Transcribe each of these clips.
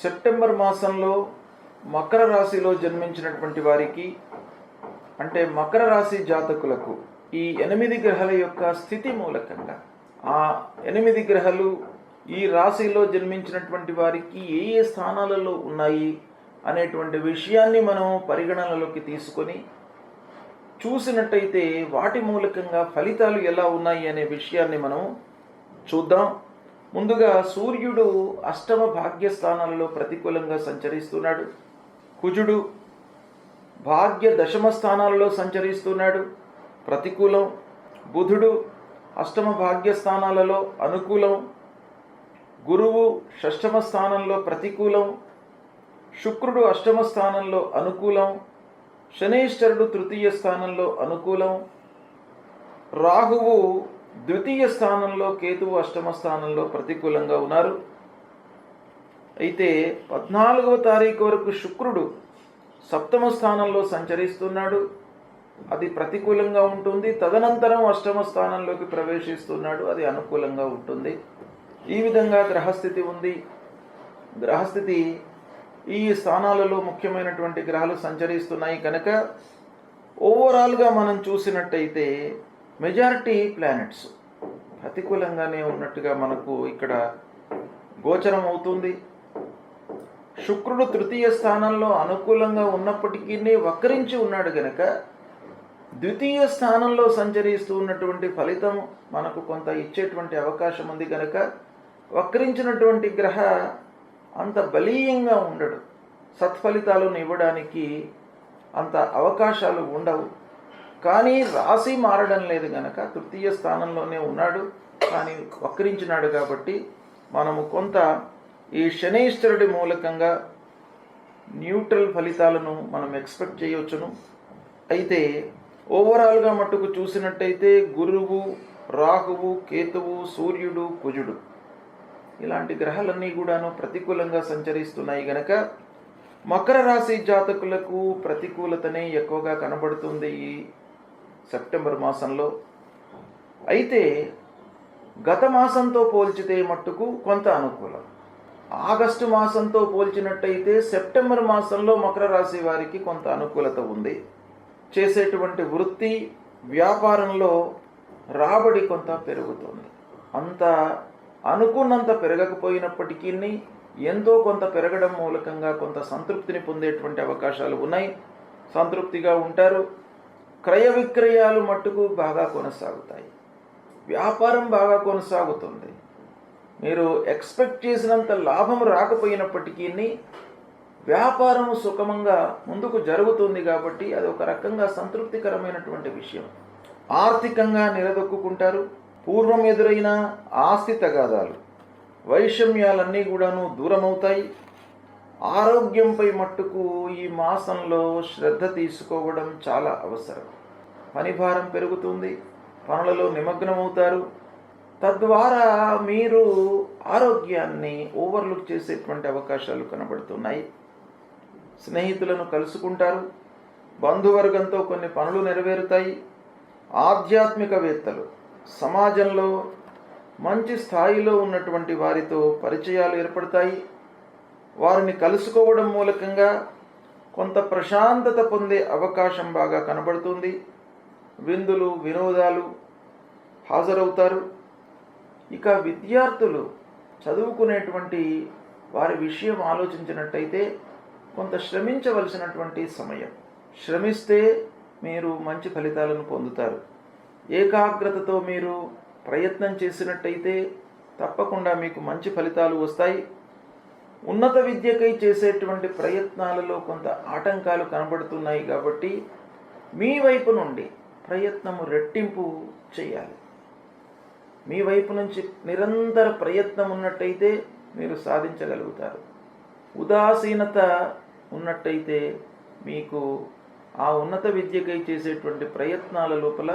September మాసంలో మకర రాశిలో జన్మించినటువంటి వారికి, అంటే మకర రాశి జాతకులకు ఈ 8 గ్రహాల యొక్క స్థితి మూలకంగా ఆ 8 గ్రహాలు ఈ రాశిలో జన్మించినటువంటి వారికి ఏ ఏ స్థానాలలో ఉన్నాయి అనేటువంటి విషయాన్ని మనం పరిగణనలోకి తీసుకొని చూసినట్టయితే వాటి మూలకంగా ఫలితాలు ఎలా ఉన్నాయి అనే విషయాన్ని మనం చూద్దాం. ముందుగా సూర్యుడు అష్టమ భాగ్యస్థానాలలో ప్రతికూలంగా సంచరిస్తున్నాడు. కుజుడు భాగ్య దశమ స్థానాలలో సంచరిస్తున్నాడు, ప్రతికూలం. బుధుడు అష్టమ భాగ్యస్థానాలలో అనుకూలం. గురువు షష్టమ స్థానంలో ప్రతికూలం. శుక్రుడు అష్టమ స్థానంలో అనుకూలం. శనైశ్వరుడు తృతీయ స్థానంలో అనుకూలం. రాహువు ద్వితీయ స్థానంలో, కేతువు అష్టమ స్థానంలో ప్రతికూలంగా ఉన్నారు. అయితే 14వ తారీఖు వరకు శుక్రుడు సప్తమ స్థానంలో సంచరిస్తున్నాడు, అది ప్రతికూలంగా ఉంటుంది. తదనంతరం అష్టమ స్థానంలోకి ప్రవేశిస్తున్నాడు, అది అనుకూలంగా ఉంటుంది. ఈ విధంగా గ్రహస్థితి ఉంది. గ్రహస్థితి ఈ స్థానాలలో ముఖ్యమైనటువంటి గ్రహాలు సంచరిస్తున్నాయి కనుక ఓవరాల్గా మనం చూసినట్టయితే మెజారిటీ ప్లానెట్స్ ప్రతికూలంగానే ఉన్నట్టుగా మనకు ఇక్కడ గోచరం అవుతుంది. శుక్రుడు తృతీయ స్థానంలో అనుకూలంగా ఉన్నప్పటికీ వక్రించి ఉన్నాడు గనక ద్వితీయ స్థానంలో సంచరిస్తూ ఉన్నటువంటి ఫలితం మనకు కొంత ఇచ్చేటువంటి అవకాశం ఉంది కనుక వక్రించినటువంటి గ్రహ అంత బలీయంగా ఉండడు, సత్ఫలితాలను ఇవ్వడానికి అంత అవకాశాలు ఉండవు. కానీ రాశి మారడం లేదు గనక తృతీయ స్థానంలోనే ఉన్నాడు, కానీ వక్రించినాడు కాబట్టి మనము కొంత ఈ శనైశ్వరుడి మూలకంగా న్యూట్రల్ ఫలితాలను మనం ఎక్స్పెక్ట్ చేయవచ్చును. అయితే ఓవరాల్గా మట్టుకు చూసినట్టయితే గురువు, రాహువు, కేతువు, సూర్యుడు, కుజుడు ఇలాంటి గ్రహాలన్నీ కూడాను ప్రతికూలంగా సంచరిస్తున్నాయి గనక మకర రాశి జాతకులకు ప్రతికూలతనే ఎక్కువగా కనబడుతుంది ఈ సెప్టెంబర్ మాసంలో. అయితే గత మాసంతో పోల్చితే మట్టుకు కొంత అనుకూలం. ఆగస్టు మాసంతో పోల్చినట్టయితే సెప్టెంబర్ మాసంలో మకర రాశి వారికి కొంత అనుకూలత ఉంది. చేసేటువంటి వృత్తి, వ్యాపారంలో రాబడి కొంత పెరుగుతుంది. అంత అనుకున్నంత పెరగకపోయినప్పటికీ ఎంతో కొంత పెరగడం మూలకంగా కొంత సంతృప్తిని పొందేటువంటి అవకాశాలు ఉన్నాయి. సంతృప్తిగా ఉంటారు. క్రయ విక్రయాలు మట్టుకు బాగా కొనసాగుతాయి. వ్యాపారం బాగా కొనసాగుతుంది. మీరు ఎక్స్పెక్ట్ చేసినంత లాభం రాకపోయినప్పటికీ వ్యాపారం సుఖమంగా ముందుకు జరుగుతుంది కాబట్టి అది ఒక రకంగా సంతృప్తికరమైనటువంటి విషయం. ఆర్థికంగా నిలదొక్కుంటారు. పూర్వం ఎదురైన ఆస్తి తగాదాలు, వైషమ్యాలన్నీ కూడాను దూరమవుతాయి. ఆరోగ్యంపై మట్టుకు ఈ మాసంలో శ్రద్ధ తీసుకోవడం చాలా అవసరం. పనిభారం పెరుగుతుంది, పనులలో నిమగ్నమవుతారు. తద్వారా మీరు ఆరోగ్యాన్ని ఓవర్లుక్ చేసేటువంటి అవకాశాలు కనబడుతున్నాయి. స్నేహితులను కలుసుకుంటారు. బంధువర్గంతో కొన్ని పనులు నెరవేరుతాయి. ఆధ్యాత్మికవేత్తలు, సమాజంలో మంచి స్థాయిలో ఉన్నటువంటి వారితో పరిచయాలు ఏర్పడతాయి. వారిని కలుసుకోవడం మూలకంగా కొంత ప్రశాంతత పొందే అవకాశం బాగా కనబడుతుంది. విందులు, వినోదాలు హాజరవుతారు. ఇక విద్యార్థులు చదువుకునేటువంటి వారి విషయం ఆలోచించినట్టయితే కొంత శ్రమించవలసినటువంటి సమయం. శ్రమిస్తే మీరు మంచి ఫలితాలను పొందుతారు. ఏకాగ్రతతో మీరు ప్రయత్నం చేసినట్టయితే తప్పకుండా మీకు మంచి ఫలితాలు వస్తాయి. ఉన్నత విద్యకై చేసేటువంటి ప్రయత్నాలలో కొంత ఆటంకాలు కనబడుతున్నాయి కాబట్టి మీ వైపు నుండి ప్రయత్నము రెట్టింపు చేయాలి. మీ వైపు నుంచి నిరంతర ప్రయత్నం ఉన్నట్టయితే మీరు సాధించగలుగుతారు. ఉదాసీనత ఉన్నట్టయితే మీకు ఆ ఉన్నత విద్యకై చేసేటువంటి ప్రయత్నాల లోపల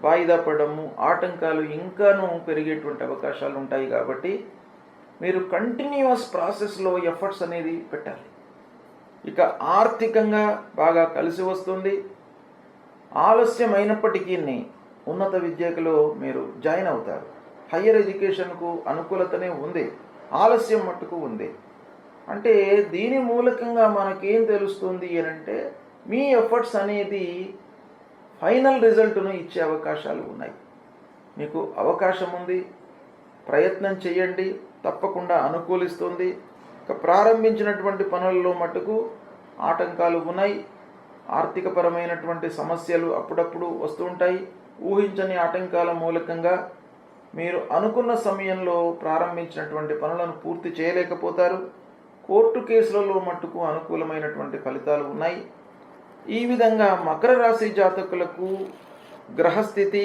వాయిదా పడము, ఆటంకాలు ఇంకానూ పెరిగేటువంటి అవకాశాలు ఉంటాయి. కాబట్టి మీరు కంటిన్యూస్ ప్రాసెస్లో ఎఫర్ట్స్ అనేది పెట్టాలి. ఇక ఆర్థికంగా బాగా కలిసి వస్తుంది. ఆలస్యం అయినప్పటికీ ఉన్నత విద్యలో మీరు జాయిన్ అవుతారు. హయ్యర్ ఎడ్యుకేషన్కు అనుకూలతనే ఉంది, ఆలస్యం మట్టుకు ఉంది. అంటే దీని మూలకంగా మనకేం తెలుస్తుంది అంటే మీ ఎఫర్ట్స్ అనేది ఫైనల్ రిజల్ట్ను ఇచ్చే అవకాశాలు ఉన్నాయి. మీకు అవకాశం ఉంది, ప్రయత్నం చేయండి, తప్పకుండా అనుకూలిస్తుంది. ఇక ప్రారంభించినటువంటి పనుల్లో మటుకు ఆటంకాలు ఉన్నాయి. ఆర్థికపరమైనటువంటి సమస్యలు అప్పుడప్పుడు వస్తూ ఉంటాయి. ఊహించని ఆటంకాల మూలకంగా మీరు అనుకున్న సమయంలో ప్రారంభించినటువంటి పనులను పూర్తి చేయలేకపోతారు. కోర్టు కేసులలో మట్టుకు అనుకూలమైనటువంటి ఫలితాలు ఉన్నాయి. ఈ విధంగా మకర రాశి జాతకులకు గ్రహస్థితి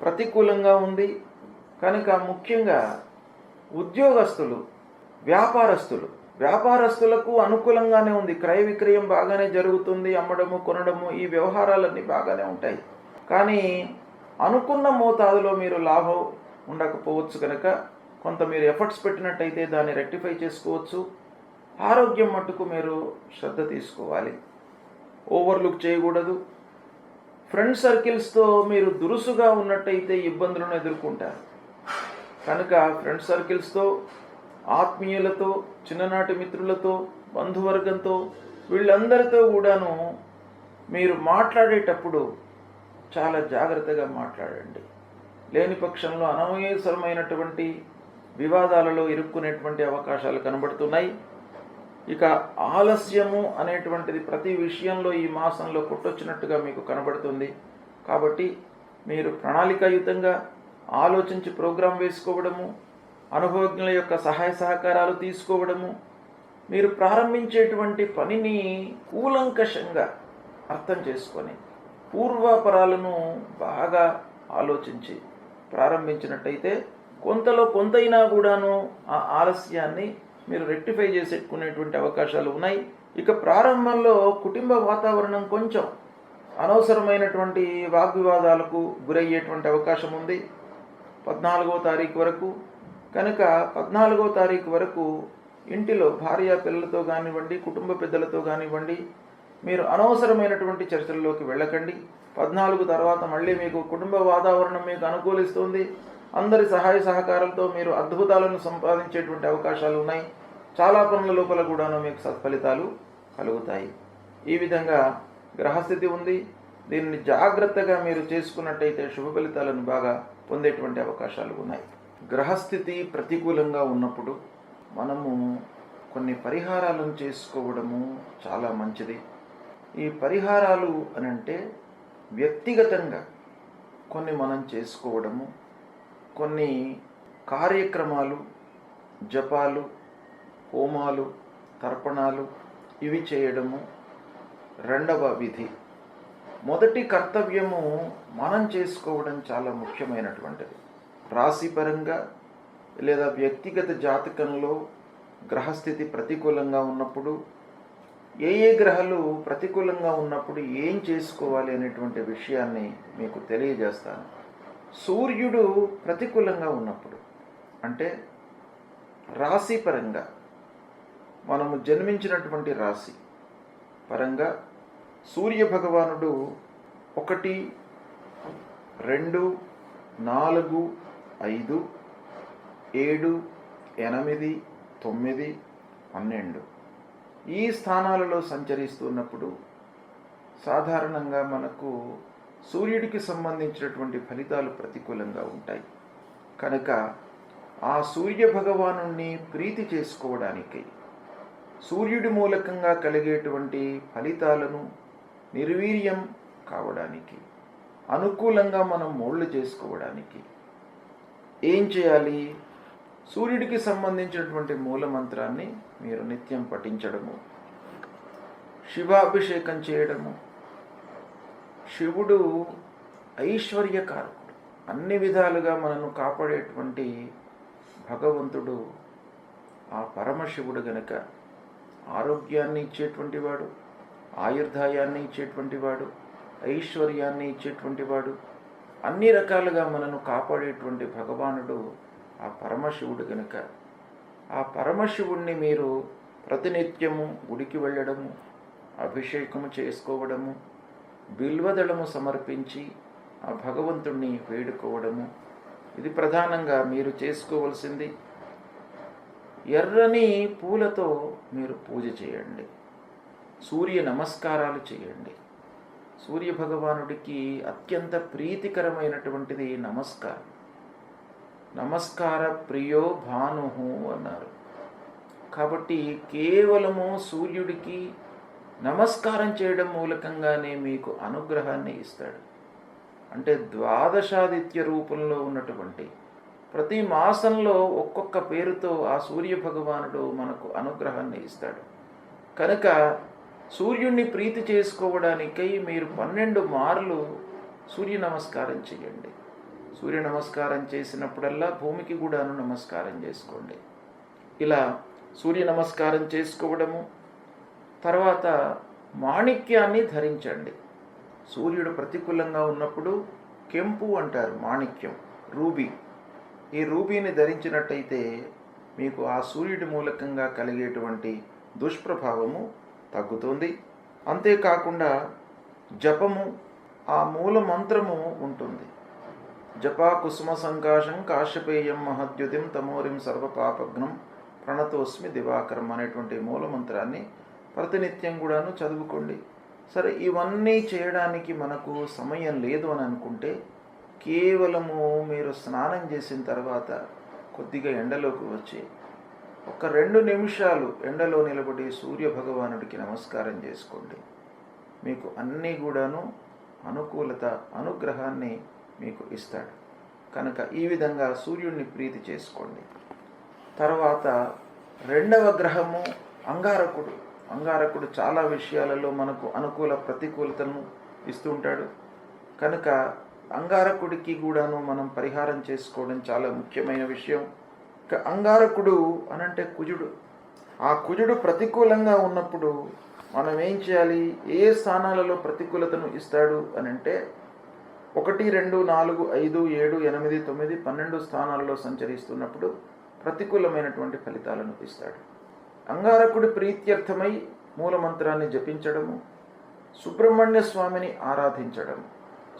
ప్రతికూలంగా ఉంది కనుక ముఖ్యంగా ఉద్యోగస్తులు, వ్యాపారస్తులకు అనుకూలంగానే ఉంది. క్రయ విక్రయం బాగానే జరుగుతుంది. అమ్మడము కొనడము ఈ వ్యవహారాలన్నీ బాగానే ఉంటాయి. కానీ అనుకున్న మోతాదులో మీరు లాభం ఉండకపోవచ్చు కనుక కొంత మీరు ఎఫర్ట్స్ పెట్టినట్టయితే దాన్ని రెక్టిఫై చేసుకోవచ్చు. ఆరోగ్యం మట్టుకు మీరు శ్రద్ధ తీసుకోవాలి, ఓవర్లుక్ చేయకూడదు. ఫ్రెండ్ సర్కిల్స్తో మీరు దురుసుగా ఉన్నట్టయితే ఇబ్బందులను ఎదుర్కొంటారు కనుక ఫ్రెండ్ సర్కిల్స్తో, ఆత్మీయులతో, చిన్ననాటి మిత్రులతో, బంధువర్గంతో వీళ్ళందరితో కూడాను మీరు మాట్లాడేటప్పుడు చాలా జాగ్రత్తగా మాట్లాడండి. లేని పక్షంలో అనవసరమైనటువంటి వివాదాలలో ఇరుక్కునేటువంటి అవకాశాలు కనబడుతున్నాయి. ఇక ఆలస్యము అనేటువంటిది ప్రతి విషయంలో ఈ మాసంలో కొట్టొచ్చినట్టుగా మీకు కనబడుతుంది. కాబట్టి మీరు ప్రణాళికాయుతంగా ఆలోచించి ప్రోగ్రాం వేసుకోవడము, అనుభవజ్ఞుల యొక్క సహాయ సహకారాలు తీసుకోవడము, మీరు ప్రారంభించేటువంటి పనిని కూలంకషంగా అర్థం చేసుకొని పూర్వాపరాలను బాగా ఆలోచించి ప్రారంభించినట్టయితే కొంతలో కొంతైనా కూడాను ఆ ఆలస్యాన్ని మీరు రెక్టిఫై చేసేట్టుకునేటువంటి అవకాశాలు ఉన్నాయి. ఇక ప్రారంభంలో కుటుంబ వాతావరణం కొంచెం అనవసరమైనటువంటి వాగ్వివాదాలకు గురయ్యేటువంటి అవకాశం ఉంది 14వ తారీఖు వరకు. కనుక 14వ తారీఖు వరకు ఇంటిలో భార్య పిల్లలతో కానివ్వండి, కుటుంబ పెద్దలతో కానివ్వండి, మీరు అనవసరమైనటువంటి చర్చల్లోకి వెళ్ళకండి. 14 తర్వాత మళ్ళీ మీకు కుటుంబ వాతావరణం మీకు అనుకూలిస్తుంది. అందరి సహాయ సహకారాలతో మీరు అద్భుతాలను సంపాదించేటువంటి అవకాశాలు ఉన్నాయి. చాలా పనుల లోపల కూడాను మీకు సత్ఫలితాలు కలుగుతాయి. ఈ విధంగా గ్రహస్థితి ఉంది. దీన్ని జాగ్రత్తగా మీరు చేసుకున్నట్టయితే శుభ ఫలితాలను బాగా పొందేటువంటి అవకాశాలు ఉన్నాయి. గ్రహస్థితి ప్రతికూలంగా ఉన్నప్పుడు మనము కొన్ని పరిహారాలను చేసుకోవడము చాలా మంచిది. ఈ పరిహారాలు అనంటే వ్యక్తిగతంగా కొన్ని మనం చేసుకోవడము, కొన్ని కార్యక్రమాలు, జపాలు, హోమాలు, తర్పణాలు ఇవి చేయడము రెండవ విధి. మొదటి కర్తవ్యము మనం చేసుకోవడం చాలా ముఖ్యమైనటువంటిది. రాశిపరంగా లేదా వ్యక్తిగత జాతకంలో గ్రహస్థితి ప్రతికూలంగా ఉన్నప్పుడు ఏ గ్రహాలు ప్రతికూలంగా ఉన్నప్పుడు ఏం చేసుకోవాలి అనేటువంటి విషయాన్ని మీకు తెలియజేస్తాను. సూర్యుడు ప్రతికూలంగా ఉన్నప్పుడు అంటే రాశి పరంగా మనము జన్మించినటువంటి రాశి పరంగా సూర్య భగవానుడు 1, 2, 4, 5, 7, 8, 9, 12 ఈ స్థానాలలో సంచరిస్తున్నప్పుడు సాధారణంగా మనకు సూర్యుడికి సంబంధించినటువంటి ఫలితాలు ప్రతికూలంగా ఉంటాయి. కనుక ఆ సూర్య భగవానుణ్ణి ప్రీతి చేసుకోవడానికి, సూర్యుడి మూలకంగా కలిగేటువంటి ఫలితాలను నిర్వీర్యం కావడానికి, అనుకూలంగా మనం మోళ్ళు చేసుకోవడానికి ఏం చేయాలి? సూర్యుడికి సంబంధించినటువంటి మూలమంత్రాన్ని మీరు నిత్యం పఠించడము, శివాభిషేకం చేయడము. శివుడు ఐశ్వర్యకారకుడు, అన్ని విధాలుగా మనను కాపాడేటువంటి భగవంతుడు. ఆ పరమశివుడు గనక ఆరోగ్యాన్ని ఇచ్చేటువంటి వాడు, ఆయుర్దాయాన్ని ఇచ్చేటువంటి వాడు, ఐశ్వర్యాన్ని ఇచ్చేటువంటి వాడు, అన్ని రకాలుగా మనను కాపాడేటువంటి భగవానుడు ఆ పరమశివుడు గనుక ఆ పరమశివుణ్ణి మీరు ప్రతినిత్యము గుడికి వెళ్ళడము, అభిషేకము చేసుకోవడము, బిల్వదళము సమర్పించి ఆ భగవంతుణ్ణి వేడుకోవడము, ఇది ప్రధానంగా మీరు చేసుకోవలసింది. ఎర్రని పూలతో మీరు పూజ చేయండి. సూర్య నమస్కారాలు చేయండి. సూర్య భగవానుడికి అత్యంత ప్రీతికరమైనటువంటిది నమస్కారం. నమస్కార ప్రియో భానుహు అన్నారు. కాబట్టి కేవలము సూర్యుడికి నమస్కారం చేయడం మూలకంగానే మీకు అనుగ్రహాన్ని ఇస్తాడు. అంటే ద్వాదశాదిత్య రూపంలో ఉన్నటువంటి ప్రతి మాసంలో ఒక్కొక్క పేరుతో ఆ సూర్య భగవానుడు మనకు అనుగ్రహాన్ని ఇస్తాడు. కనుక సూర్యుడిని ప్రీతి చేసుకోవడానికై మీరు 12 మార్లు సూర్య నమస్కారం చేయండి. సూర్య నమస్కారం చేసినప్పుడల్లా భూమికి కూడాను నమస్కారం చేసుకోండి. ఇలా సూర్య నమస్కారం చేసుకోవడము, తర్వాత మాణిక్యాన్ని ధరించండి. సూర్యుడు ప్రతికూలంగా ఉన్నప్పుడు కెంపు అంటారు, మాణిక్యం, రూబీ. ఈ రూబీని ధరించినట్టయితే మీకు ఆ సూర్యుడి మూలకంగా కలిగేటువంటి దుష్ప్రభావము తగ్గుతుంది. అంతేకాకుండా జపము, ఆ మూల మంత్రము ఉంటుంది. జపా కుసుమ సంకాశం కాశ్యపేయం మహద్యుతిం తమోరిం సర్వపాపఘ్నం ప్రణతోస్మి దివాకరం అనేటువంటి మూల మంత్రాన్ని ప్రతినిత్యం కూడాను చదువుకోండి. సరే, ఇవన్నీ చేయడానికి మనకు సమయం లేదు అని అనుకుంటే కేవలము మీరు స్నానం చేసిన తర్వాత కొద్దిగా ఎండలోకి వచ్చి ఒక 2 నిమిషాలు ఎండలో నిలబడి సూర్య భగవానుడికి నమస్కారం చేసుకోండి. మీకు అన్నీ కూడాను అనుకూలత, అనుగ్రహాన్ని మీకు ఇస్తాడు. కనుక ఈ విధంగా సూర్యుడిని ప్రీతి చేసుకోండి. తర్వాత 2వ గ్రహము అంగారకుడు. అంగారకుడు చాలా విషయాలలో మనకు అనుకూల ప్రతికూలతను ఇస్తూ ఉంటాడు. కనుక అంగారకుడికి కూడాను మనం పరిహారం చేసుకోవడం చాలా ముఖ్యమైన విషయం. అంగారకుడు అనంటే కుజుడు. ఆ కుజుడు ప్రతికూలంగా ఉన్నప్పుడు మనం ఏం చేయాలి? ఏ స్థానాలలో ప్రతికూలతను ఇస్తాడు అనంటే 1, 2, 4, 5, 7, 8, 9, 12 స్థానాలలో సంచరిస్తున్నప్పుడు ప్రతికూలమైనటువంటి ఫలితాలను ఇస్తాడు. అంగారకుడి ప్రీత్యర్థమై మూలమంత్రాన్ని జపించడము, సుబ్రహ్మణ్య స్వామిని ఆరాధించడము.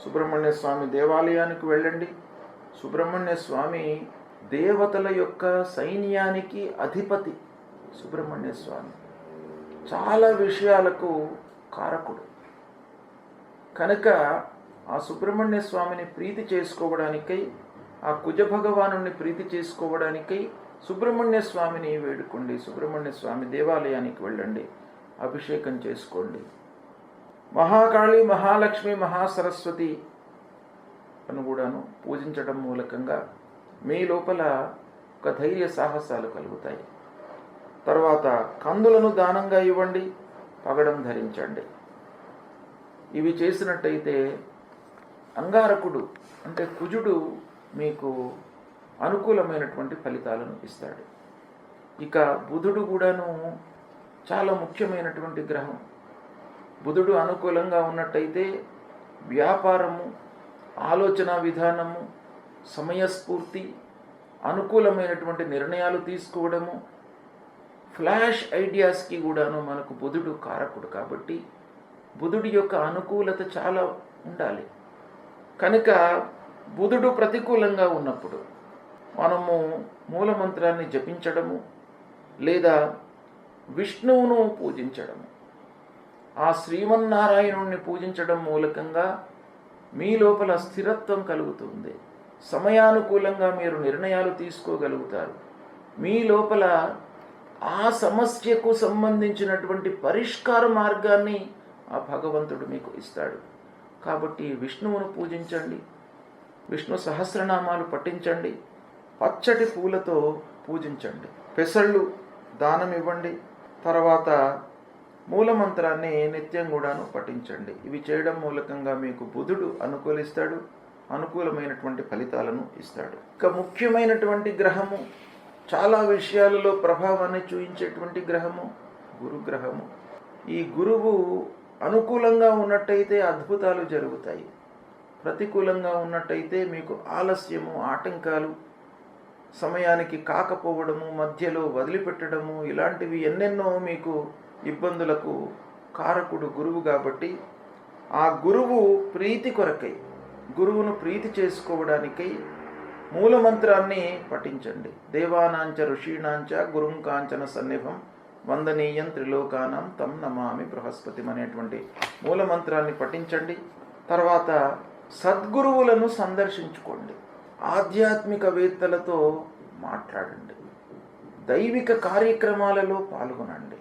సుబ్రహ్మణ్య స్వామి దేవాలయానికి వెళ్ళండి. సుబ్రహ్మణ్య స్వామి దేవతల యొక్క సైన్యానికి అధిపతి. సుబ్రహ్మణ్య స్వామి చాలా విషయాలకు కారకుడు. కనుక ఆ సుబ్రహ్మణ్య స్వామిని ప్రీతి చేసుకోవడానికై, ఆ కుజ భగవానుని ప్రీతి చేసుకోవడానికై సుబ్రహ్మణ్య స్వామిని వేడుకోండి. సుబ్రహ్మణ్య స్వామి దేవాలయానికి వెళ్ళండి, అభిషేకం చేసుకోండి. మహాకాళి, మహాలక్ష్మి, మహాసరస్వతి అని కూడాను పూజించడం మూలకంగా మీ లోపల ఒక ధైర్య సాహసాలు కలుగుతాయి. తర్వాత కందులను దానంగా ఇవ్వండి, పగడం ధరించండి. ఇవి చేసినట్టయితే అంగారకుడు అంటే కుజుడు మీకు అనుకూలమైనటువంటి ఫలితాలను ఇస్తాడు. ఇక బుధుడు కూడాను చాలా ముఖ్యమైనటువంటి గ్రహం. బుధుడు అనుకూలంగా ఉన్నట్టయితే వ్యాపారము, ఆలోచన విధానము, సమయస్ఫూర్తి, అనుకూలమైనటువంటి నిర్ణయాలు తీసుకోవడము, ఫ్లాష్ ఐడియాస్కి కూడాను మనకు బుధుడు కారకుడు. కాబట్టి బుధుడి యొక్క అనుకూలత చాలా ఉండాలి. కనుక బుధుడు ప్రతికూలంగా ఉన్నప్పుడు మనము మూలమంత్రాన్ని జపించడము లేదా విష్ణువును పూజించడము, ఆ శ్రీమన్నారాయణుణ్ణి పూజించడం మూలకంగా మీ లోపల స్థిరత్వం కలుగుతుంది. సమయానుకూలంగా మీరు నిర్ణయాలు తీసుకోగలుగుతారు. మీ లోపల ఆ సమస్యకు సంబంధించినటువంటి పరిష్కార మార్గాన్ని ఆ భగవంతుడు మీకు ఇస్తాడు. కాబట్టి విష్ణువును పూజించండి, విష్ణు సహస్రనామాలు పఠించండి, పచ్చటి పూలతో పూజించండి, పెసళ్ళు దానం ఇవ్వండి. తర్వాత మూలమంత్రాన్ని నిత్యం కూడాను పఠించండి. ఇవి చేయడం మూలకంగా మీకు బుధుడు అనుకూలిస్తాడు, అనుకూలమైనటువంటి ఫలితాలను ఇస్తాడు. ఇక ముఖ్యమైనటువంటి గ్రహము, చాలా విషయాలలో ప్రభావాన్ని చూపించేటువంటి గ్రహము గురుగ్రహము. ఈ గురువు అనుకూలంగా ఉన్నట్టయితే అద్భుతాలు జరుగుతాయి. ప్రతికూలంగా ఉన్నట్టయితే మీకు ఆలస్యము, ఆటంకాలు, సమయానికి కాకపోవడము, మధ్యలో వదిలిపెట్టడము, ఇలాంటివి ఎన్నెన్నో మీకు ఇబ్బందులకు కారకుడు గురువు. కాబట్టి ఆ గురువు ప్రీతి కొరకై, గురువును ప్రీతి చేసుకోవడానికై మూలమంత్రాన్ని పఠించండి. దేవానాంచ ఋషీణాంచ గురుం కాంచన సన్నిభం వందనీయం త్రిలోకానం తం నమామి బృహస్పతి అనేటువంటి మూలమంత్రాన్ని పఠించండి. తర్వాత సద్గురువులను సందర్శించుకోండి. ఆధ్యాత్మికవేత్తలతో మాట్లాడండి. దైవిక కార్యక్రమాలలో పాల్గొనండి.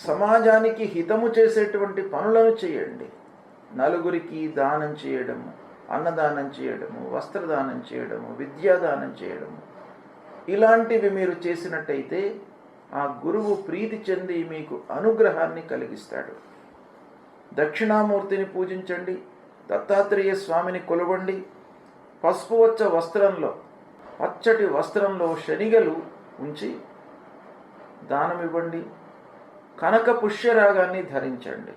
సమాజానికి హితము చేసేటువంటి పనులను చేయండి. నలుగురికి దానం చేయడము, అన్నదానం చేయడము, వస్త్రదానం చేయడము, విద్యాదానం చేయడము, ఇలాంటివి మీరు చేసినట్టయితే ఆ గురువు ప్రీతి చెంది మీకు అనుగ్రహాన్ని కలిగిస్తాడు. దక్షిణామూర్తిని పూజించండి. దత్తాత్రేయ స్వామిని కొలవండి. పసుపువచ్చ వస్త్రంలో, పచ్చటి వస్త్రంలో శనిగలు ఉంచి దానమివ్వండి. కనక పుష్యరాగాన్ని ధరించండి.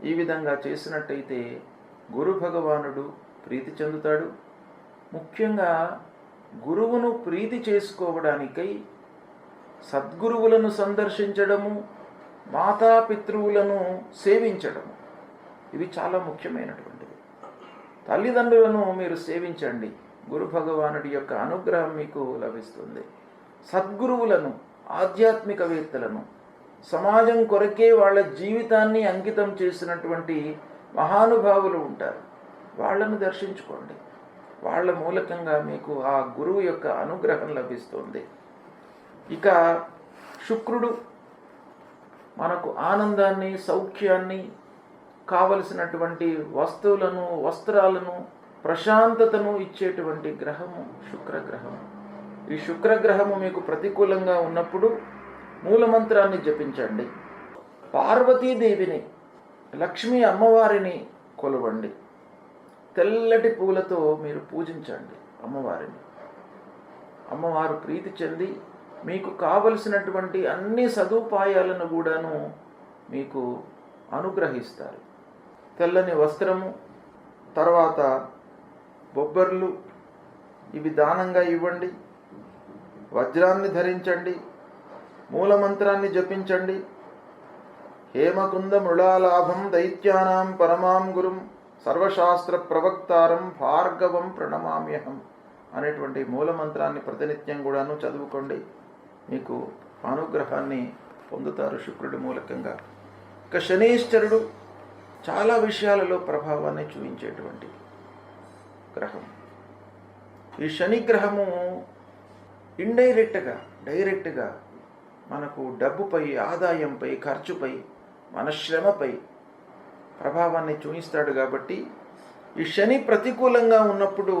ఈ విధంగా చేసినట్టయితే గురు భగవానుడు ప్రీతి చెందుతాడు. ముఖ్యంగా గురువును ప్రీతి చేసుకోవడానికై సద్గురువులను సందర్శించడము, మాతాపితృవులను సేవించడము, ఇవి చాలా ముఖ్యమైనటువంటివి. తల్లిదండ్రులను మీరు సేవించండి. గురు భగవానుడి యొక్క అనుగ్రహం మీకు లభిస్తుంది. సద్గురువులను, ఆధ్యాత్మికవేత్తలను, సమాజం కొరకే వాళ్ళ జీవితాన్ని అంకితం చేసినటువంటి మహానుభావులు ఉంటారు. వాళ్ళను దర్శించుకోండి. వాళ్ళ మూలకంగా మీకు ఆ గురువు యొక్క అనుగ్రహం లభిస్తుంది. ఇక శుక్రుడు మనకు ఆనందాన్ని, సౌఖ్యాన్ని, కావలసినటువంటి వస్తువులను, వస్త్రాలను, ప్రశాంతతను ఇచ్చేటువంటి గ్రహము శుక్రగ్రహము. ఈ శుక్రగ్రహము మీకు ప్రతికూలంగా ఉన్నప్పుడు మూలమంత్రాన్ని జపించండి. పార్వతీదేవిని, లక్ష్మీ అమ్మవారిని కొలవండి. తెల్లటి పూలతో మీరు పూజించండి అమ్మవారిని. అమ్మవారు ప్రీతి చెంది మీకు కావలసినటువంటి అన్ని సదుపాయాలను కూడాను మీకు అనుగ్రహిస్తారు. తెల్లని వస్త్రము, తర్వాత బొబ్బర్లు, ఇవి దానంగా ఇవ్వండి. వజ్రాన్ని ధరించండి. మూలమంత్రాన్ని జపించండి. హేమకుంద మృళాలాభం దైత్యానాం పరమాం గురుం సర్వశాస్త్ర ప్రవక్తారం భార్గవం ప్రణమామ్యహం అనేటువంటి మూలమంత్రాన్ని ప్రతినిత్యం కూడాను చదువుకోండి. మీకు అనుగ్రహాన్ని పొందుతారు శుక్రుడి మూలకంగా. ఇక శనీశ్వరుడు చాలా విషయాలలో ప్రభావాన్ని చూపించేటువంటి గ్రహం. ఈ శని గ్రహము డైరెక్ట్గా మనకు డబ్బుపై, ఆదాయంపై, ఖర్చుపై, మన శ్రమపై ప్రభావాన్ని చూపిస్తాడు. కాబట్టి ఈ శని ప్రతికూలంగా ఉన్నప్పుడు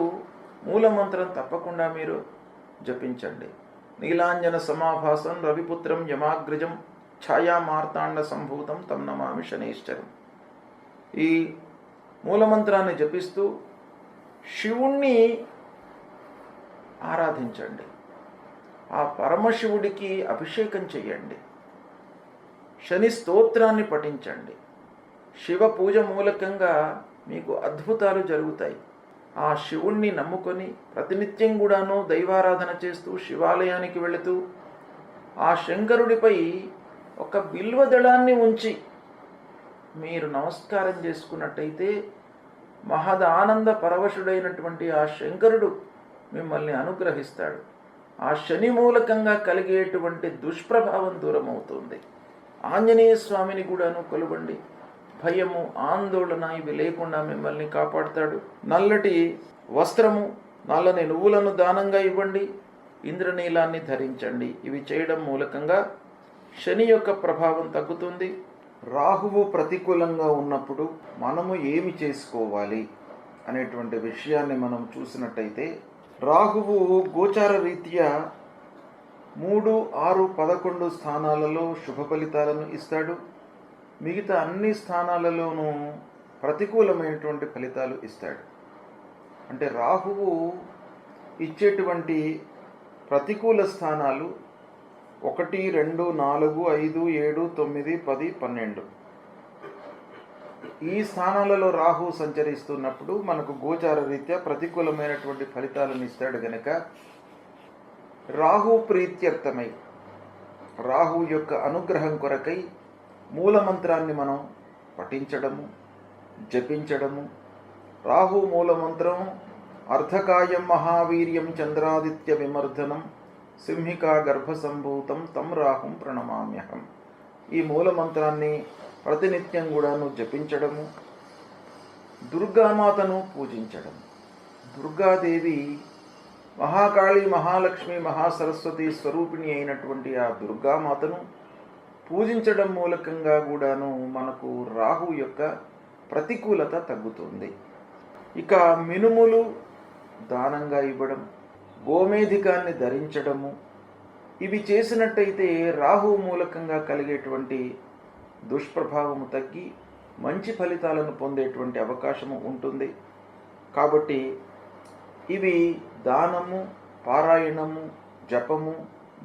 మూలమంత్రం తప్పకుండా మీరు జపించండి. నీలాంజన సమాభాసం రవిపుత్రం యమాగ్రజం ఛాయా మార్తాండ సంభూతం తం నమామి శనైశ్చరం. ఈ మూలమంత్రాన్ని జపిస్తూ శివుణ్ణి ఆరాధించండి. ఆ పరమశివుడికి అభిషేకం చెయ్యండి. శని స్తోత్రాన్ని పఠించండి. శివ పూజ మూలకంగా మీకు అద్భుతాలు జరుగుతాయి. ఆ శివుణ్ణి నమ్ముకొని ప్రతినిత్యం కూడాను దైవారాధన చేస్తూ శివాలయానికి వెళుతూ ఆ శంకరుడిపై ఒక బిల్వదళాన్ని ఉంచి మీరు నమస్కారం చేసుకున్నట్టయితే మహదానంద పరవశుడైనటువంటి ఆ శంకరుడు మిమ్మల్ని అనుగ్రహిస్తాడు. ఆ శని మూలకంగా కలిగేటువంటి దుష్ప్రభావం దూరం అవుతుంది. ఆంజనేయ స్వామిని కూడాను కొలవండి. భయము, ఆందోళన ఇవి లేకుండా మిమ్మల్ని కాపాడుతాడు. నల్లటి వస్త్రము, నల్లని నువ్వులను దానంగా ఇవ్వండి. ఇంద్రనీలాన్ని ధరించండి. ఇవి చేయడం మూలకంగా శని యొక్క ప్రభావం తగ్గుతుంది. రాహువు ప్రతికూలంగా ఉన్నప్పుడు మనము ఏమి చేసుకోవాలి అనేటువంటి విషయాన్ని మనం చూసినట్టయితే, రాహువు గోచార రీత్యా 3, 6, 11 స్థానాలలో శుభ ఫలితాలను ఇస్తాడు. మిగతా అన్ని స్థానాలలోనూ ప్రతికూలమైనటువంటి ఫలితాలు ఇస్తాడు. అంటే రాహువు ఇచ్చేటువంటి ప్రతికూల స్థానాలు 1, 2, 4, 5, 7, 9, 10, 12. ఈ స్థానాలలో రాహు సంచరిస్తున్నప్పుడు మనకు గోచార రీత్యా ప్రతికూలమైనటువంటి ఫలితాలను ఇస్తాడు. గనక రాహు ప్రీత్యర్థమై, రాహు యొక్క అనుగ్రహం కొరకై మూలమంత్రాన్ని మనం పఠించడము, జపించడము. రాహు మూలమంత్రం అర్ధకాయం మహావీర్యం చంద్రాదిత్య విమర్దనం సింహికా గర్భసంభూతం తం రాహుం ప్రణమామ్యహం. ఈ మూలమంత్రాన్ని ప్రతినిత్యం కూడాను జపించడము, దుర్గామాతను పూజించడం. దుర్గాదేవి మహాకాళి, మహాలక్ష్మి, మహాసరస్వతి స్వరూపిణి అయినటువంటి ఆ దుర్గామాతను పూజించడం మూలకంగా కూడాను మనకు రాహు యొక్క ప్రతికూలత తగ్గుతుంది. ఇక మినుములు దానంగా ఇవ్వడం, గోమేధికాన్ని ధరించడము, ఇవి చేసినట్టయితే రాహు మూలకంగా కలిగేటువంటి దుష్ప్రభావము తగ్గి మంచి ఫలితాలను పొందేటువంటి అవకాశము ఉంటుంది. కాబట్టి ఇవి దానము, పారాయణము, జపము,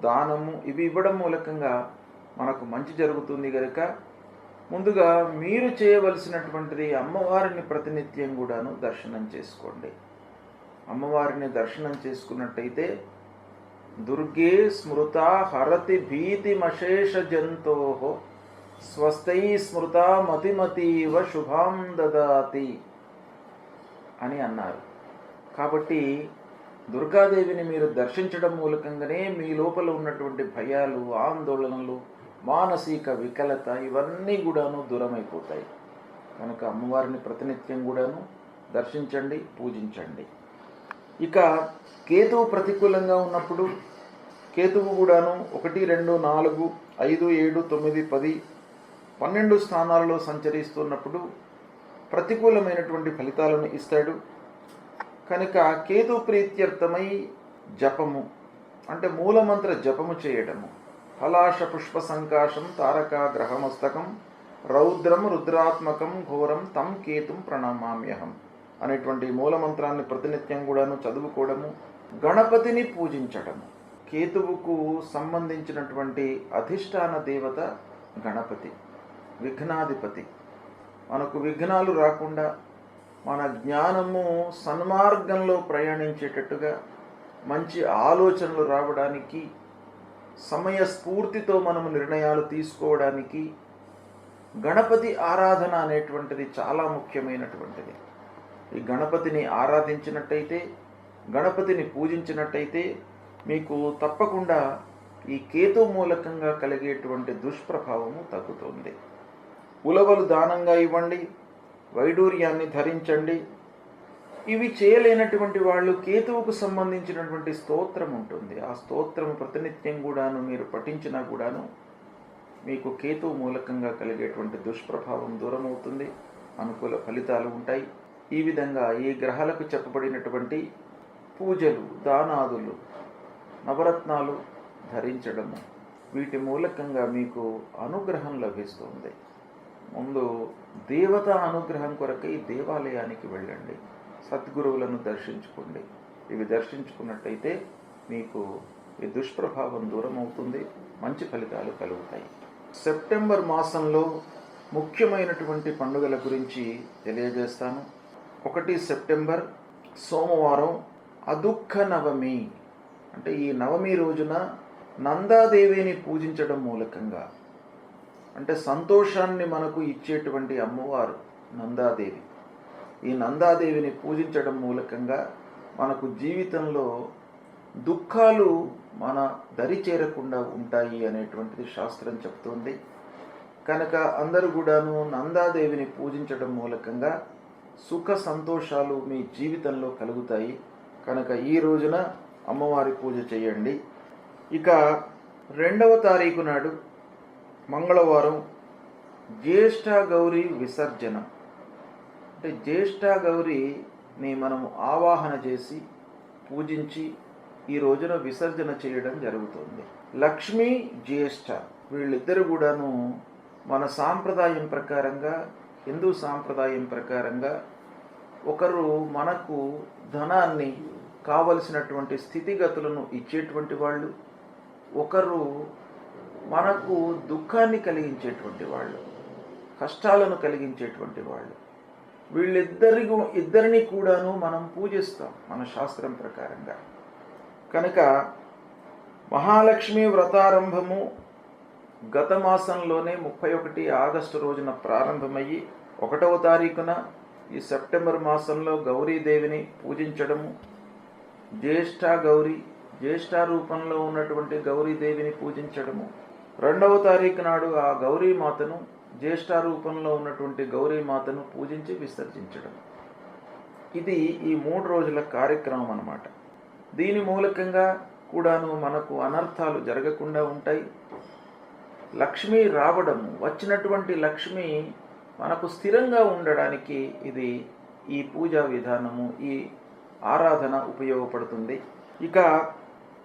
దానము ఇవి ఇవ్వడం మూలకంగా మనకు మంచి జరుగుతుంది కనుక ముందుగా మీరు చేయవలసినటువంటిది అమ్మవారిని ప్రతినిత్యం కూడాను దర్శనం చేసుకోండి. అమ్మవారిని దర్శనం చేసుకున్నట్టయితే దుర్గే స్మృత హరతి భీతిమశేష జంతో స్వస్థై స్మృత మతిమతీవ శుభాం దదాతి అని అన్నారు. కాబట్టి దుర్గాదేవిని మీరు దర్శించడం మూలకంగానే మీ లోపల ఉన్నటువంటి భయాలు, ఆందోళనలు, మానసిక వికలత ఇవన్నీ కూడాను దూరమైపోతాయి. కనుక అమ్మవారిని ప్రతినిత్యం కూడాను దర్శించండి, పూజించండి. ఇక కేతువు ప్రతికూలంగా ఉన్నప్పుడు కేతువు కూడాను 1, 2, 4, 5, 7, 9, 10, 12 స్థానాలలో సంచరిస్తున్నప్పుడు ప్రతికూలమైనటువంటి ఫలితాలను ఇస్తాడు. కనుక కేతు ప్రీత్యర్థమై జపము అంటే మూలమంత్ర జపము చేయడము, పలాశ పుష్ప సంకాశం తారక గ్రహమస్తకం రౌద్రం రుద్రాత్మకం ఘోరం తం కేతుం ప్రణమామ్యహం అనేటువంటి మూలమంత్రాన్ని ప్రతినిత్యం కూడాను చదువుకోవడము, గణపతిని పూజించడము. కేతువుకు సంబంధించినటువంటి అధిష్టాన దేవత గణపతి, విఘ్నాధిపతి. మనకు విఘ్నాలు రాకుండా మన జ్ఞానము సన్మార్గంలో ప్రయాణించేటట్టుగా మంచి ఆలోచనలు రావడానికి, సమయస్ఫూర్తితో మనము నిర్ణయాలు తీసుకోవడానికి గణపతి ఆరాధన అనేటువంటిది చాలా ముఖ్యమైనటువంటిది. ఈ గణపతిని ఆరాధించినట్టయితే, గణపతిని పూజించినట్టయితే మీకు తప్పకుండా ఈ కేతు మూలకంగా కలిగేటువంటి దుష్ప్రభావము తగ్గుతుంది. ఉలవలు దానంగా ఇవ్వండి, వైడూర్యాన్ని ధరించండి. ఇవి చేయలేనటువంటి వాళ్ళు కేతువుకు సంబంధించినటువంటి స్తోత్రం ఉంటుంది. ఆ స్తోత్రము ప్రతినిత్యం కూడాను మీరు పఠించినా కూడాను మీకు కేతువు మూలకంగా కలిగేటువంటి దుష్ప్రభావం దూరం అవుతుంది, అనుకూల ఫలితాలు ఉంటాయి. ఈ విధంగా ఈ గ్రహాలకు చెప్పబడినటువంటి పూజలు, దానాదులు, నవరత్నాలు ధరించడము వీటి మూలకంగా మీకు అనుగ్రహం లభిస్తుంది. ముందు దేవతా అనుగ్రహం కొరకై దేవాలయానికి వెళ్ళండి, సద్గురువులను దర్శించుకోండి. ఇవి దర్శించుకున్నట్టయితే మీకు ఈ దుష్ప్రభావం దూరం అవుతుంది, మంచి ఫలితాలు కలుగుతాయి. సెప్టెంబర్ మాసంలో ముఖ్యమైనటువంటి పండుగల గురించి తెలియజేస్తాను. 1 సెప్టెంబర్ సోమవారం అదుఃఖ నవమి. అంటే ఈ నవమి రోజున నందాదేవిని పూజించడం మూలకంగా, అంటే సంతోషాన్ని మనకు ఇచ్చేటువంటి అమ్మవారు నందాదేవి. ఈ నందాదేవిని పూజించడం మూలకంగా మనకు జీవితంలో దుఃఖాలు మన దరి చేరకుండా ఉంటాయి అనేటువంటిది శాస్త్రం చెప్తుంది. కనుక అందరూ కూడాను నందాదేవిని పూజించడం మూలకంగా సుఖ సంతోషాలు మీ జీవితంలో కలుగుతాయి. కనుక ఈ రోజున అమ్మవారి పూజ చేయండి. ఇక 2వ తారీఖు నాడు మంగళవారం జ్యేష్ఠ గౌరీ విసర్జనం. అంటే జ్యేష్ఠ గౌరీని మనము ఆవాహన చేసి పూజించి ఈ రోజున విసర్జన చేయడం జరుగుతుంది. లక్ష్మీ, జ్యేష్ఠ వీళ్ళిద్దరు కూడాను మన సాంప్రదాయం ప్రకారంగా, హిందూ సాంప్రదాయం ప్రకారంగా ఒకరు మనకు ధనాన్ని, కావలసినటువంటి స్థితిగతులను ఇచ్చేటువంటి వాళ్ళు, ఒకరు మనకు దుఃఖాన్ని కలిగించేటువంటి వాళ్ళు, కష్టాలను కలిగించేటువంటి వాళ్ళు. ఇద్దరిని కూడాను మనం పూజిస్తాం మన శాస్త్రం ప్రకారంగా. కనుక మహాలక్ష్మి వ్రతారంభము గత మాసంలోనే 31 ఆగస్టు రోజున ప్రారంభమయ్యి 1వ తారీఖున ఈ సెప్టెంబర్ మాసంలో గౌరీదేవిని పూజించడము, జ్యేష్ఠ గౌరీ, జ్యేష్ఠ రూపంలో ఉన్నటువంటి గౌరీదేవిని పూజించడము, 2వ తారీఖు నాడు ఆ గౌరీమాతను, జ్యేష్ఠ రూపంలో ఉన్నటువంటి గౌరీమాతను పూజించి విసర్జించడం. ఇది ఈ 3 రోజుల కార్యక్రమం అన్నమాట. దీని మూలకంగా కూడాను మనకు అనర్థాలు జరగకుండా ఉంటాయి. లక్ష్మి రావడము, వచ్చినటువంటి లక్ష్మి మనకు స్థిరంగా ఉండడానికి ఇది ఈ పూజా విధానము, ఈ ఆరాధన ఉపయోగపడుతుంది. ఇక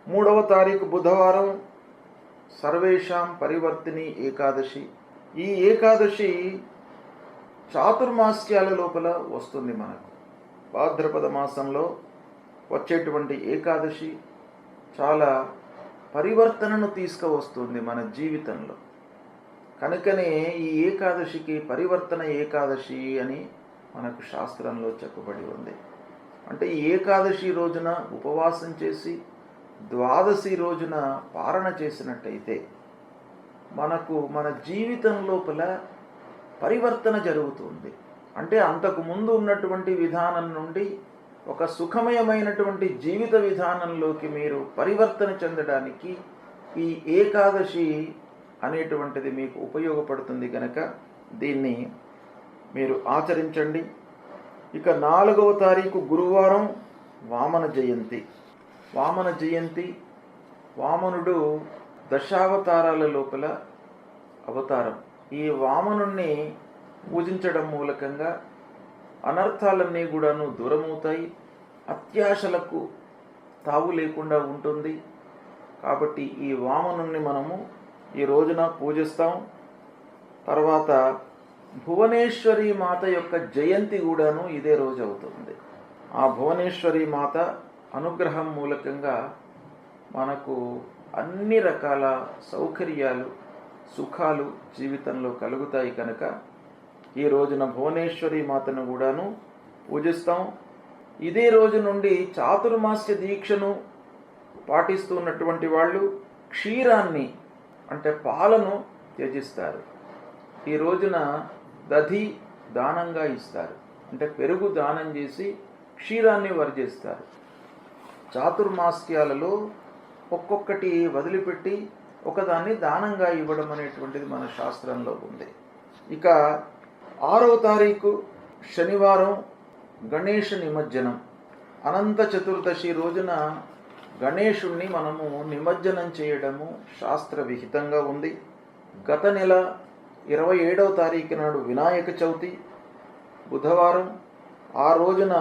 3వ తారీఖు బుధవారం సర్వేషాం పరివర్తిని ఏకాదశి. ఈ ఏకాదశి చాతుర్మాస్యాల లోపల వస్తుంది. మనకు భాద్రపద మాసంలో వచ్చేటువంటి ఏకాదశి చాలా పరివర్తనను తీసుకువస్తుంది మన జీవితంలో. కనుకనే ఈ ఏకాదశికి పరివర్తన ఏకాదశి అని మనకు శాస్త్రంలో చెప్పబడి ఉంది. అంటే ఈ ఏకాదశి రోజున ఉపవాసం చేసి ద్వాదశి రోజున పారణ చేసినట్టయితే మనకు మన జీవితం లోపల పరివర్తన జరుగుతుంది. అంటే అంతకు ముందు ఉన్నటువంటి విధానం నుండి ఒక సుఖమయమైనటువంటి జీవిత విధానంలోకి మీరు పరివర్తన చెందడానికి ఈ ఏకాదశి అనేటువంటిది మీకు ఉపయోగపడుతుంది. కనుక దీన్ని మీరు ఆచరించండి. ఇక 4వ తారీఖు గురువారం వామన జయంతి. వామన జయంతి, వామనుడు దశావతారాల లోపల అవతారం. ఈ వామనుణ్ణి పూజించడం మూలకంగా అనర్థాలన్నీ కూడాను దూరమవుతాయి, అత్యాశలకు తావు లేకుండా ఉంటుంది. కాబట్టి ఈ వామనుణ్ణి మనము ఈ రోజున పూజిస్తాం. తర్వాత భువనేశ్వరి మాత యొక్క జయంతి కూడాను ఇదే రోజు అవుతుంది. ఆ భువనేశ్వరి మాత అనుగ్రహం మూలకంగా మనకు అన్ని రకాల సౌకర్యాలు, సుఖాలు జీవితంలో కలుగుతాయి. కనుక ఈ రోజున భువనేశ్వరి మాతను కూడాను పూజిస్తాం. ఇదే రోజు నుండి చాతుర్మాస్య దీక్షను పాటిస్తున్నటువంటి వాళ్ళు క్షీరాన్ని అంటే పాలను త్యజిస్తారు. ఈ రోజున దధి దానంగా ఇస్తారు, అంటే పెరుగు దానం చేసి క్షీరాన్ని వర్జిస్తారు. చాతుర్మాస్యాలలో ఒక్కొక్కటి వదిలిపెట్టి ఒకదాన్ని దానంగా ఇవ్వడం అనేటువంటిది మన శాస్త్రంలో ఉంది. ఇక 6వ తారీఖు శనివారం గణేష నిమజ్జనం. అనంత చతుర్దశి రోజున గణేశుణ్ణి మనము నిమజ్జనం చేయడము శాస్త్ర విహితంగా ఉంది. గత నెల 27వ తారీఖు నాడు వినాయక చవితి బుధవారం. ఆ రోజున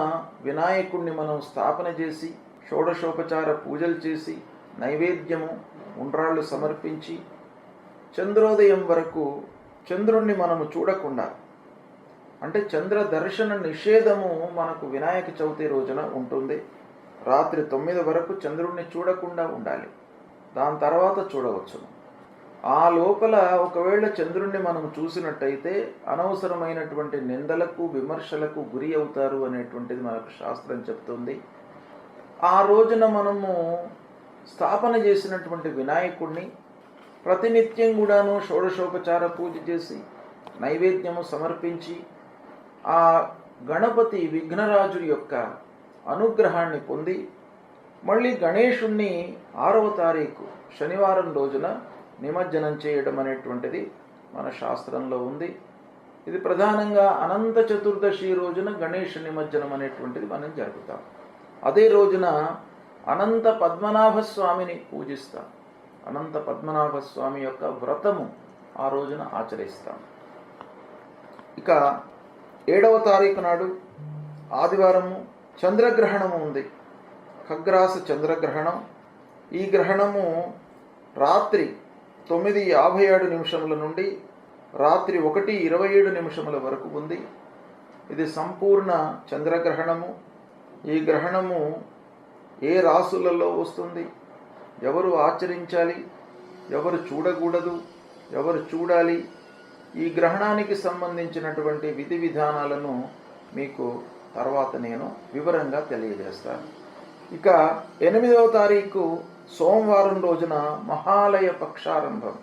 వినాయకుణ్ణి మనం స్థాపన చేసి షోడశోపచార పూజలు చేసి నైవేద్యము ఉండ్రాళ్ళు సమర్పించి చంద్రోదయం వరకు చంద్రుణ్ణి మనము చూడకుండా, అంటే చంద్ర దర్శన నిషేధము మనకు వినాయక చవితి రోజున ఉంటుంది. రాత్రి 9 వరకు చంద్రుణ్ణి చూడకుండా ఉండాలి, దాని తర్వాత చూడవచ్చును. ఆ లోపల ఒకవేళ చంద్రుణ్ణి మనం చూసినట్టయితే అనవసరమైనటువంటి నిందలకు విమర్శలకు గురి అవుతారు అనేటువంటిది మనకు శాస్త్రం చెప్తుంది. ఆ రోజున మనము స్థాపన చేసినటువంటి వినాయకుడిని ప్రతినిత్యం కూడాను షోడశోపచార పూజ చేసి నైవేద్యము సమర్పించి ఆ గణపతి విఘ్నరాజు యొక్క అనుగ్రహాన్ని పొంది మళ్ళీ గణేశుణ్ణి 6వ తారీఖు శనివారం రోజున నిమజ్జనం చేయడం అనేటువంటిది మన శాస్త్రంలో ఉంది. ఇది ప్రధానంగా అనంత చతుర్దశి రోజున గణేష నిమజ్జనం అనేటువంటిది మనం జరుపుతాం. అదే రోజున అనంత పద్మనాభ స్వామిని పూజిస్తాం. అనంత పద్మనాభ స్వామి యొక్క వ్రతము ఆ రోజున ఆచరిస్తాం. ఇక 7వ తారీఖు నాడు ఆదివారము చంద్రగ్రహణము ఉంది. ఖగ్రాస చంద్రగ్రహణం. ఈ గ్రహణము రాత్రి 9:57 నుండి రాత్రి 1:27 వరకు ఉంది. ఇది సంపూర్ణ చంద్రగ్రహణము. ఈ గ్రహణము ఏ రాసులలో వస్తుంది, ఎవరు ఆచరించాలి, ఎవరు చూడకూడదు, ఎవరు చూడాలి, ఈ గ్రహణానికి సంబంధించినటువంటి విధి విధానాలను మీకు తర్వాత నేను వివరంగా తెలియజేస్తాను. ఇక 8వ తారీఖు సోమవారం రోజున మహాలయ పక్షారంభం.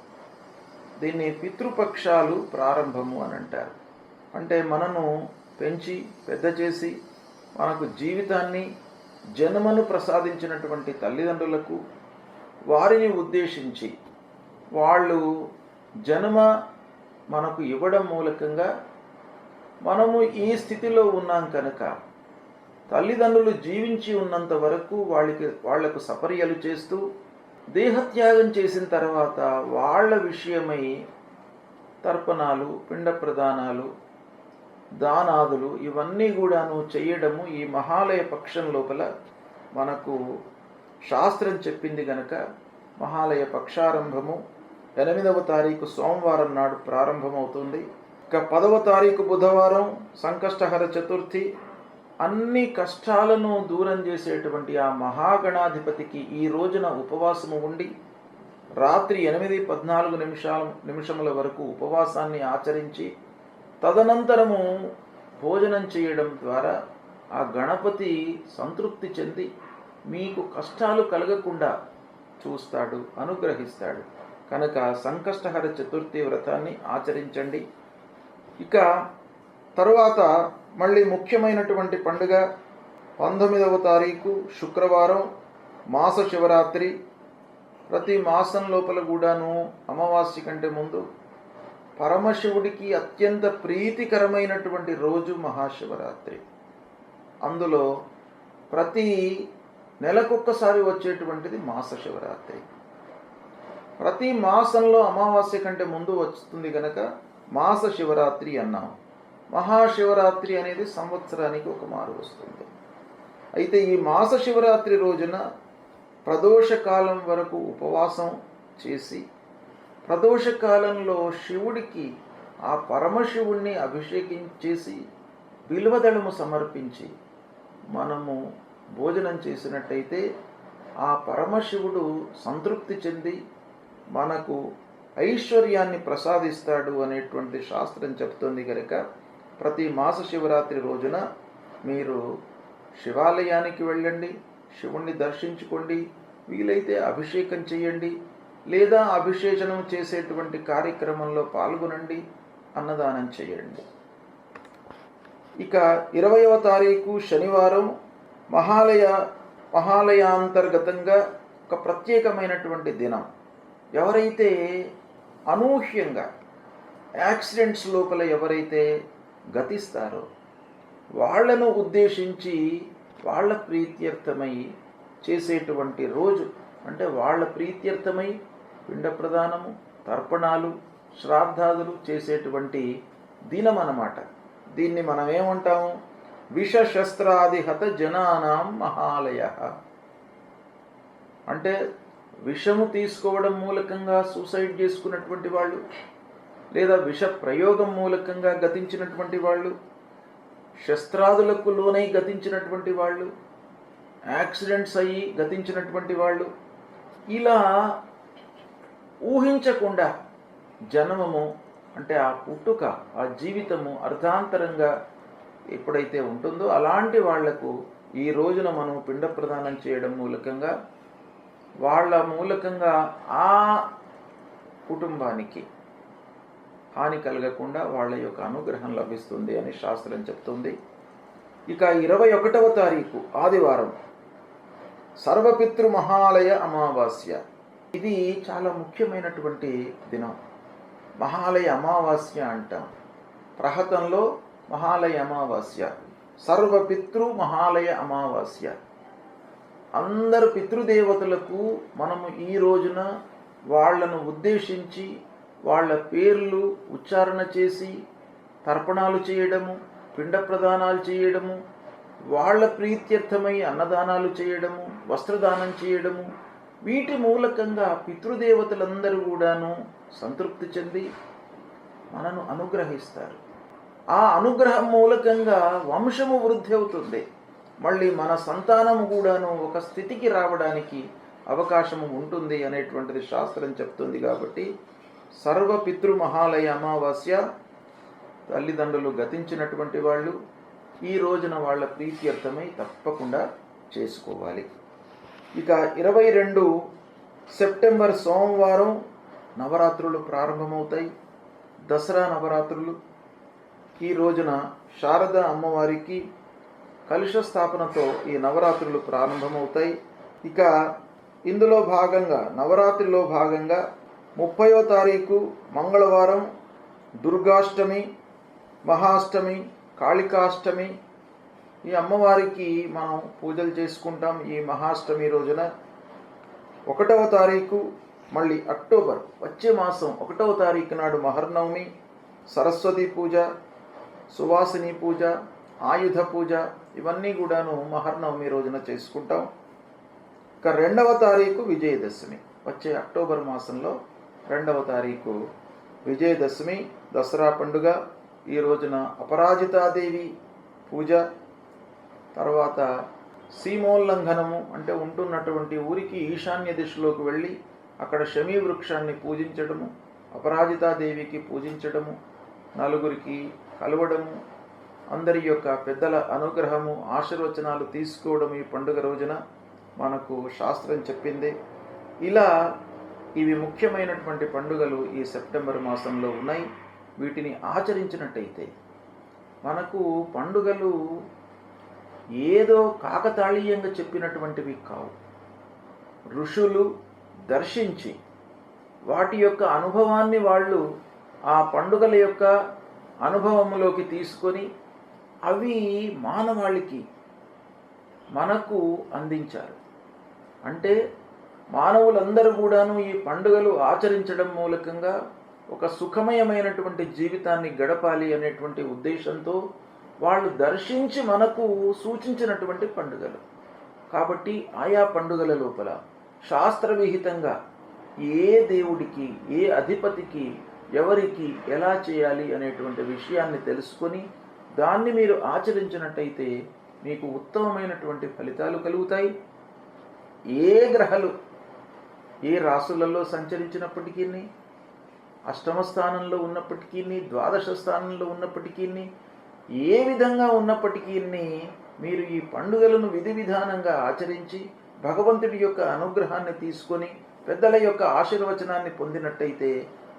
దీన్ని పితృపక్షాలు ప్రారంభము అని అంటారు. అంటే మనను పెంచి పెద్ద చేసి మనకు జీవితాన్ని జన్మను ప్రసాదించినటువంటి తల్లిదండ్రులకు వారిని ఉద్దేశించి వాళ్ళు జన్మ మనకు ఇవ్వడం మూలకంగా మనము ఈ స్థితిలో ఉన్నాం కనుక తల్లిదండ్రులు జీవించి ఉన్నంత వరకు వాళ్లకు సపర్యలు చేస్తూ దేహత్యాగం చేసిన తర్వాత వాళ్ళ విషయమై తర్పణాలు, పిండ ప్రదానాలు, దానాదులు ఇవన్నీ కూడాను చేయడము ఈ మహాలయ పక్షం లోపల మనకు శాస్త్రం చెప్పింది గనక మహాలయ పక్షారంభము 8వ తారీఖు సోమవారం నాడు ప్రారంభమవుతుంది. ఇక 10వ తారీఖు బుధవారం సంకష్టహర చతుర్థి. అన్ని కష్టాలను దూరం చేసేటువంటి ఆ మహాగణాధిపతికి ఈ రోజున ఉపవాసము ఉండి రాత్రి 8:14 నిమిషముల వరకు ఉపవాసాన్ని ఆచరించి తదనంతరము భోజనం చేయడం ద్వారా ఆ గణపతి సంతృప్తి చెంది మీకు కష్టాలు కలగకుండా చూస్తాడు, అనుగ్రహిస్తాడు. కనుక సంకష్టహర చతుర్థి వ్రతాన్ని ఆచరించండి. ఇక తరువాత మళ్ళీ ముఖ్యమైనటువంటి పండుగ 19వ తారీఖు శుక్రవారం మాస శివరాత్రి. ప్రతి మాసం లోపల కూడాను అమావాస్య కంటే ముందు పరమశివుడికి అత్యంత ప్రీతికరమైనటువంటి రోజు మహాశివరాత్రి. అందులో ప్రతి నెలకొక్కసారి వచ్చేటువంటిది మాస శివరాత్రి. ప్రతి మాసంలో అమావాస్య కంటే ముందు వస్తుంది కనుక మాస శివరాత్రి అన్నాం. మహాశివరాత్రి అనేది సంవత్సరానికి ఒక మారు వస్తుంది. అయితే ఈ మాస శివరాత్రి రోజున ప్రదోషకాలం వరకు ఉపవాసం చేసి ప్రదోషకాలంలో శివుడికి ఆ పరమశివుణ్ణి అభిషేకించేసి బిల్వదళము సమర్పించి మనము భోజనం చేసినట్టయితే ఆ పరమశివుడు సంతృప్తి చెంది మనకు ఐశ్వర్యాన్ని ప్రసాదిస్తాడు అనేటువంటి శాస్త్రం చెప్తుంది కనుక ప్రతి మాస శివరాత్రి రోజున మీరు శివాలయానికి వెళ్ళండి, శివుణ్ణి దర్శించుకోండి, వీలైతే అభిషేకం చేయండి, లేదా అభిషేచనం చేసేటువంటి కార్యక్రమంలో పాల్గొనండి, అన్నదానం చేయండి. ఇక 20వ తారీఖు శనివారం మహాలయాంతర్గతంగా ఒక ప్రత్యేకమైనటువంటి దినం. ఎవరైతే అనూహ్యంగా యాక్సిడెంట్స్ లోపల ఎవరైతే గతిస్తారో వాళ్లను ఉద్దేశించి వాళ్ళ ప్రీత్యర్థమై చేసేటువంటి రోజు. అంటే వాళ్ళ ప్రీత్యర్థమై పిండ ప్రదానము, తర్పణాలు, శ్రాద్ధాదులు చేసేటువంటి దినం అన్నమాట. దీన్ని మనం ఏమంటాము? విషశస్త్రాదిహత జనానాం మహాలయ. అంటే విషము తీసుకోవడం మూలకంగా సూసైడ్ చేసుకున్నటువంటి వాళ్ళు, లేదా విష ప్రయోగం మూలకంగా గతించినటువంటి వాళ్ళు, శస్త్రాదులకు లోనై గతించినటువంటి వాళ్ళు, యాక్సిడెంట్స్ అయ్యి గతించినటువంటి వాళ్ళు, ఇలా ఊహించకుండా జన్మము అంటే ఆ పుట్టుక, ఆ జీవితము అర్ధాంతరంగా ఎప్పుడైతే ఉంటుందో అలాంటి వాళ్లకు ఈ రోజున మనం పిండ ప్రదానం చేయడం మూలకంగా వాళ్ళ మూలకంగా ఆ కుటుంబానికి హాని కలగకుండా వాళ్ళ యొక్క అనుగ్రహం లభిస్తుంది అని శాస్త్రం చెప్తుంది. ఇక 21వ తారీఖు ఆదివారం సర్వపితృ మహాలయ అమావాస్య. ఇది చాలా ముఖ్యమైనటువంటి దినం. మహాలయ అమావాస్య అంటాం. ప్రహతంలో మహాలయ అమావాస్య, సర్వపితృ మహాలయ అమావాస్య. అందరు పితృదేవతలకు మనము ఈ రోజున వాళ్లను ఉద్దేశించి వాళ్ళ పేర్లు ఉచ్చారణ చేసి తర్పణాలు చేయడము, పిండ ప్రదానాలు చేయడము, వాళ్ళ ప్రీత్యర్థమై అన్నదానాలు చేయడము, వస్త్రదానం చేయడము, వీటి మూలకంగా పితృదేవతలందరూ కూడాను సంతృప్తి చెంది మనను అనుగ్రహిస్తారు. ఆ అనుగ్రహం మూలకంగా వంశము వృద్ధి అవుతుంది. మళ్ళీ మన సంతానము కూడాను ఒక స్థితికి రావడానికి అవకాశము ఉంటుంది అనేటువంటిది శాస్త్రం చెప్తుంది. కాబట్టి సర్వపితృ మహాలయ అమావాస్య తల్లిదండ్రులు గతించినటువంటి వాళ్ళు ఈ రోజున వాళ్ళ ప్రీత్యర్థమై తప్పకుండా చేసుకోవాలి. ఇక 22 సెప్టెంబర్ సోమవారం నవరాత్రులు ప్రారంభమవుతాయి. దసరా నవరాత్రులు ఈ రోజున శారద అమ్మవారికి కలుష స్థాపనతో ఈ నవరాత్రులు ప్రారంభమవుతాయి. ఇక ఇందులో భాగంగా నవరాత్రిలో భాగంగా 30వ తారీఖు మంగళవారం దుర్గాష్టమి, మహాష్టమి, కాళికాష్టమి ఈ అమ్మవారికి మనం పూజలు చేసుకుంటాం. ఈ మహాష్టమి రోజున 1వ తారీఖు మళ్ళీ అక్టోబర్ వచ్చే మాసం 1వ తారీఖు నాడు మహర్నవమి, సరస్వతి పూజ, సువాసిని పూజ, ఆయుధ పూజ ఇవన్నీ కూడాను మహర్నవమి రోజున చేసుకుంటాం. ఇక 2వ తారీఖు విజయదశమి, వచ్చే అక్టోబర్ మాసంలో 2వ తారీఖు విజయదశమి దసరా పండుగ. ఈ రోజున అపరాజితాదేవి పూజ, తర్వాత సీమోల్లంఘనము అంటే ఉంటున్నటువంటి ఊరికి ఈశాన్య దిశలోకి వెళ్ళి అక్కడ శమీ వృక్షాన్ని పూజించడము, అపరాజితాదేవికి పూజించడము, నలుగురికి కలవడము, అందరి యొక్క పెద్దల అనుగ్రహము ఆశీర్వచనాలు తీసుకోవడం ఈ పండుగ రోజున మనకు శాస్త్రం చెప్పింది. ఇలా ఇవి ముఖ్యమైనటువంటి పండుగలు ఈ సెప్టెంబర్ మాసంలో ఉన్నాయి. వీటిని ఆచరించినట్టయితే మనకు పండుగలు ఏదో కాకతాళీయంగా చెప్పినటువంటివి కావు. ఋషులు దర్శించి వాటి యొక్క అనుభవాన్ని వాళ్ళు ఆ పండుగల యొక్క అనుభవంలోకి తీసుకొని అవి మానవాళికి మనకు అందించారు. అంటే మానవులందరూ కూడాను ఈ పండుగలు ఆచరించడం మూలకంగా ఒక సుఖమయమైనటువంటి జీవితాన్ని గడపాలి అనేటువంటి ఉద్దేశంతో వాళ్ళు దర్శించి మనకు సూచించినటువంటి పండుగలు. కాబట్టి ఆయా పండుగల లోపల శాస్త్రవిహితంగా ఏ దేవుడికి, ఏ అధిపతికి, ఎవరికి ఎలా చేయాలి అనేటువంటి విషయాన్ని తెలుసుకొని దాన్ని మీరు ఆచరించినట్టయితే మీకు ఉత్తమమైనటువంటి ఫలితాలు కలుగుతాయి. ఏ గ్రహాలు ఏ రాశులలో సంచరించినప్పటికీ, అష్టమ స్థానంలో ఉన్నప్పటికీ, ద్వాదశ స్థానంలో ఉన్నప్పటికీ, ఏ విధంగా ఉన్నప్పటికీ మీరు ఈ పండుగలను విధి విధానంగా ఆచరించి భగవంతుడి యొక్క అనుగ్రహాన్ని తీసుకొని పెద్దల యొక్క ఆశీర్వచనాన్ని పొందినట్టయితే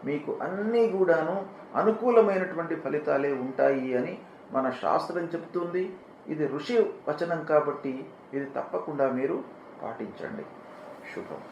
మీకు అన్నీ కూడాను అనుకూలమైనటువంటి ఫలితాలే ఉంటాయి అని మన శాస్త్రం చెప్తుంది. ఇది ఋషి వచనం కాబట్టి ఇది తప్పకుండా మీరు పాటించండి. శుభం.